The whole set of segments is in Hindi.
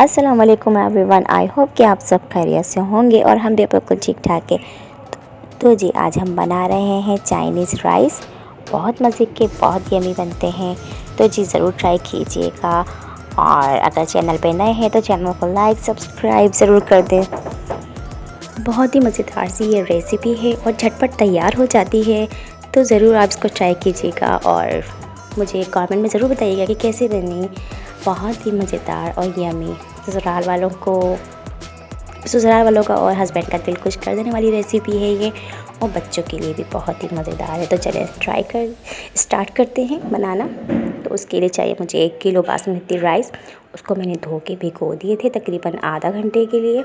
अस्सलाम वालेकुम एवरीवन। आई होप कि आप सब खैरियत से होंगे और हम भी बिल्कुल ठीक ठाक है। तो जी आज हम बना रहे हैं चाइनीज़ राइस। बहुत मज़े के, बहुत यमी बनते हैं। तो जी ज़रूर ट्राई कीजिएगा और अगर चैनल पे नए हैं तो चैनल को लाइक सब्सक्राइब ज़रूर कर दें। बहुत ही मज़ेदार सी ये रेसिपी है और झटपट तैयार हो जाती है। तो ज़रूर आप इसको ट्राई कीजिएगा और मुझे कमेंट में ज़रूर बताइएगा कि कैसे बनी। बहुत ही मज़ेदार और यमी, ससुराल वालों का और हस्बैंड का दिल खुश कर देने वाली रेसिपी है ये, और बच्चों के लिए भी बहुत ही मज़ेदार है। तो चलिए स्टार्ट करते हैं बनाना। तो उसके लिए चाहिए मुझे 1 किलो बासमती राइस। उसको मैंने धो के भिगो दिए थे तकरीबन आधा घंटे के लिए।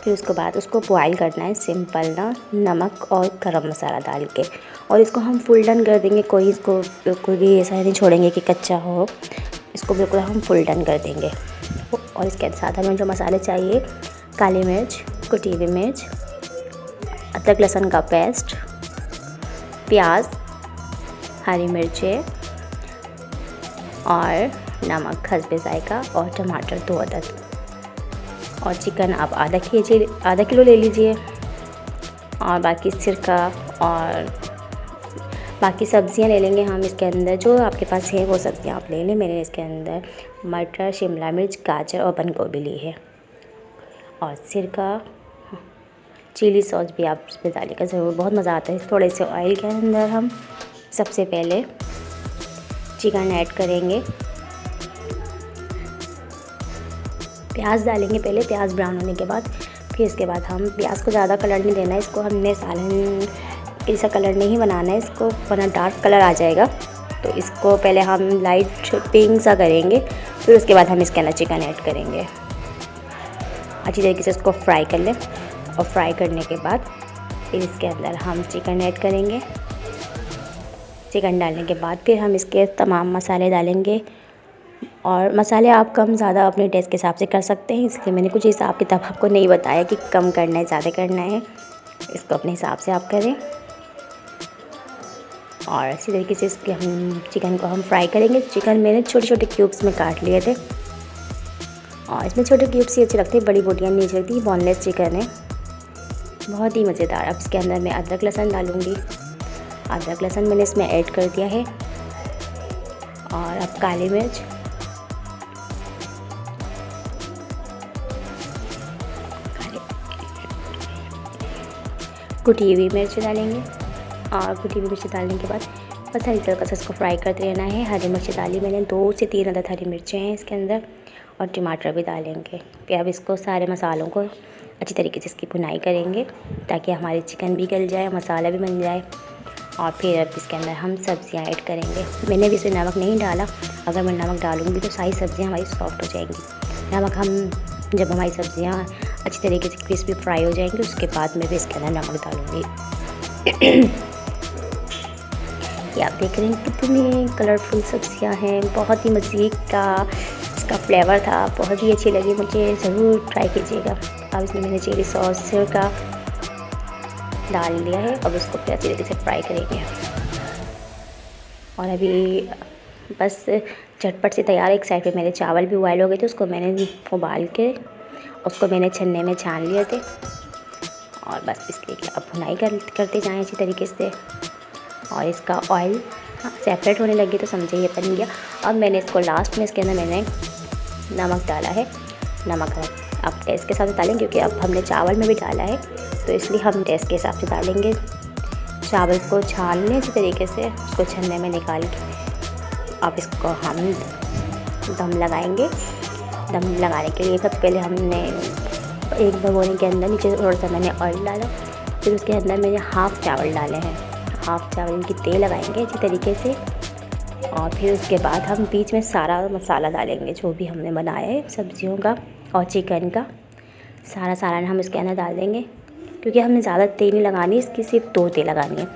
फिर उसके बाद उसको बॉयल करना है सिंपल ना, नमक और गरम मसाला डाल के, और इसको हम फुल डन कर देंगे। कोई इसको बिल्कुल भी ऐसा नहीं छोड़ेंगे कि कच्चा हो, इसको बिल्कुल हम फुल डन कर देंगे। और इसके साथ हमें जो मसाले चाहिए, काली मिर्च, कुटी हुई मिर्च, अदरक लहसुन का पेस्ट, प्याज, हरी मिर्चें और नमक हस्बे जायका, और टमाटर 2 अदद, और चिकन आप आधा किलो ले लीजिए, और बाकी सिरका और बाकी सब्ज़ियाँ ले लेंगे हम इसके अंदर। जो आपके पास है वो सब्ज़ियाँ आप ले लें। मैंने इसके अंदर मटर, शिमला मिर्च, गाजर और बंद गोभी ली है, और सिरका, चिली सॉस भी आप इसमें डालिएगा ज़रूर, बहुत मज़ा आता है। थोड़े से ऑयल के अंदर हम सबसे पहले चिकन ऐड करेंगे, प्याज डालेंगे पहले, प्याज ब्राउन होने के बाद। फिर इसके बाद हम प्याज को ज़्यादा कलर नहीं देना है, इसको हमने सालन ऐसा कलर नहीं बनाना है इसको, वरना डार्क कलर आ जाएगा। तो इसको पहले हम लाइट पिंक सा करेंगे, फिर उसके बाद हम इसके अंदर चिकन ऐड करेंगे। अच्छी तरीके से इसको फ्राई कर लें, और फ्राई करने के बाद फिर इसके अंदर हम चिकन ऐड करेंगे। चिकन डालने के बाद फिर हम इसके तमाम मसाले डालेंगे, और मसाले आप कम ज़्यादा अपने टेस्ट के हिसाब से कर सकते हैं। इसलिए मैंने कुछ हिसाब किताब आपको नहीं बताया कि कम करना है ज़्यादा करना है, इसको अपने हिसाब से आप करें। और इसी तरीके से इसके हम चिकन को हम फ्राई करेंगे। चिकन मैंने छोटे छोटे क्यूब्स में काट लिए थे, और इसमें छोटे क्यूब्स ही अच्छे लगते हैं, बड़ी बोटियाँ नहीं अच्छी लगती। बोनलेस चिकन है, बहुत ही मज़ेदार। अब इसके अंदर मैं अदरक लहसुन डालूँगी। अदरक लहसुन मैंने इसमें ऐड कर दिया है, और अब काली मिर्च, कुटी हुई मिर्च डालेंगे, और कुटी हुई मिर्च डालने के बाद बस हल्का सा इसको फ्राई करते रहना है। हरी मिर्च डाली मैंने 2 से 3 अदद हरी मिर्चें हैं इसके अंदर, और टमाटर भी डालेंगे। फिर अब इसको सारे मसालों को अच्छी तरीके से इसकी भुनाई करेंगे, ताकि हमारी चिकन भी गल जाए, मसाला भी बन जाए। और फिर अब इसके अंदर हम सब्ज़ियाँ ऐड करेंगे। मैंने भी इसमें नमक नहीं डाला, अगर मैं नमक डालूँगी तो सारी सब्ज़ियाँ हमारी सॉफ्ट हो जाएंगी। नमक हम जब हमारी सब्ज़ियाँ अच्छी तरीके से क्रिस्पी फ्राई हो जाएंगी, उसके बाद मैं भी इसके अंदर नमक डालूँगी। ये आप देख रहे हैं कितनी कलरफुल सब्ज़ियाँ हैं, बहुत ही मज़े का इसका फ्लेवर था, बहुत ही अच्छी लगी मुझे। ज़रूर ट्राई कीजिएगा। अब इसमें मैंने चिली सॉस सिरका डाल लिया है, अब इसको फिर अच्छी तरीके से फ्राई करेंगे। और अभी बस झटपट से तैयार। एक साइड पे मेरे चावल भी बॉयल हो गए थे, उसको मैंने उबाल के उसको मैंने छन्ने में छान लिए थे, और बस इसके लिए अब भुनाई करते जाएँ अच्छी तरीके से। और इसका ऑयल सेपरेट होने लगी तो समझे ये बन गया। अब मैंने इसको लास्ट में इसके अंदर मैंने नमक डाला है। नमक आप टेस्ट के हिसाब से डालेंगे, क्योंकि अब हमने चावल में भी डाला है, तो इसलिए हम टेस्ट के हिसाब से डालेंगे। चावल को छान लें इसी तरीके से, उसको छन्ने में निकाल के अब इसको हम दम लगाएंगे। दम लगाने के लिए सबसे पहले हमने एक भगोने के अंदर नीचे थोड़ा सा मैंने ऑयल डाला, फिर उसके अंदर मैंने हाफ़ चावल डाले हैं। हाफ़ चावल की तेल लगाएंगे अच्छी तरीके से, और फिर उसके बाद हम बीच में सारा मसाला डालेंगे जो भी हमने बनाया है सब्जियों का और चिकन का। सारा हम इसके अंदर डाल देंगे, क्योंकि हमें ज़्यादा तेल नहीं लगानी, इसकी सिर्फ 2 तेल लगानी है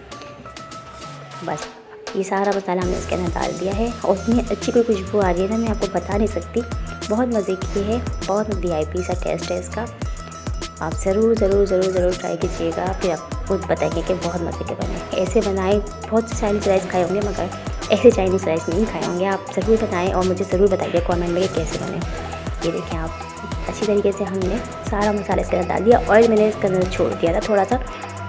बस। ये सारा मसाला हमने इसके अंदर डाल दिया है, और इतनी अच्छी कोई खुशबू आ रही है ना, मैं आपको बता नहीं सकती। बहुत मज़े की है, बहुत VIP सा टेस्ट है इसका। आप ज़रूर ट्राई कीजिएगा, फिर आप खुद बताएंगे कि बहुत मज़े के बने। ऐसे बनाए, बहुत से चाइनीज़ राइस खाए होंगे, मगर ऐसे चाइनीज़ राइस नहीं खाए होंगे। आप ज़रूर बताएं और मुझे ज़रूर बताइए कमेंट में कि कैसे बने। ये देखें आप, अच्छी तरीके से हमने सारा मसाला इसके अंदर डाल दिया। ऑयल मैंने इसके अंदर छोड़ दिया था थोड़ा सा,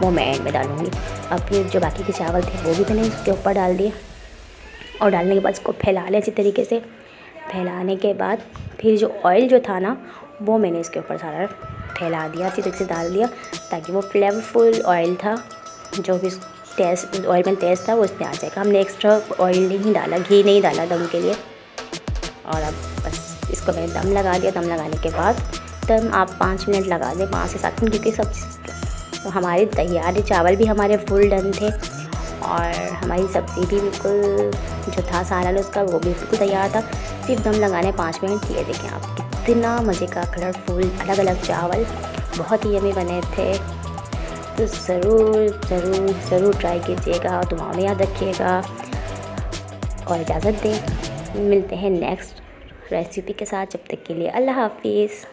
वो मैं एंड में डालूँगी। अब फिर जो बाकी के चावल थे वो भी मैंने इसके ऊपर डाल दिए और डालने के बाद इसको फैला लें अच्छी तरीके से। फैलाने के बाद फिर जो ऑयल जो था ना वो मैंने इसके ऊपर सारा फैला दिया, अच्छी तरीके से डाल दिया, ताकि वो फ्लेवरफुल ऑयल था, जो भी टेस्ट ऑयल में टेस्ट था वो इसमें आ जाएगा। हमने एक्स्ट्रा ऑयल नहीं डाला, घी नहीं डाला दम के लिए। और अब बस इसको मैंने दम लगा दिया। दम लगाने के बाद दम आप 5 मिनट लगा दें, 5 से 7 मिनट, क्योंकि सब तो हमारे तैयार, चावल भी हमारे फुल डन थे और हमारी सब्ज़ी भी बिल्कुल जो था सालन उसका वो भी बिल्कुल तैयार था। सिर्फ दम लगाने 5 मिनट। ये देखें आप, कितना मज़े का कलरफुल अलग अलग चावल बहुत ही यम्मी बने थे। तो ज़रूर ज़रूर ज़रूर ट्राई कीजिएगा, दुआ में याद रखिएगा। और इजाज़त दें, मिलते हैं नेक्स्ट रेसिपी के साथ। जब तक के लिए अल्लाह हाफिज़।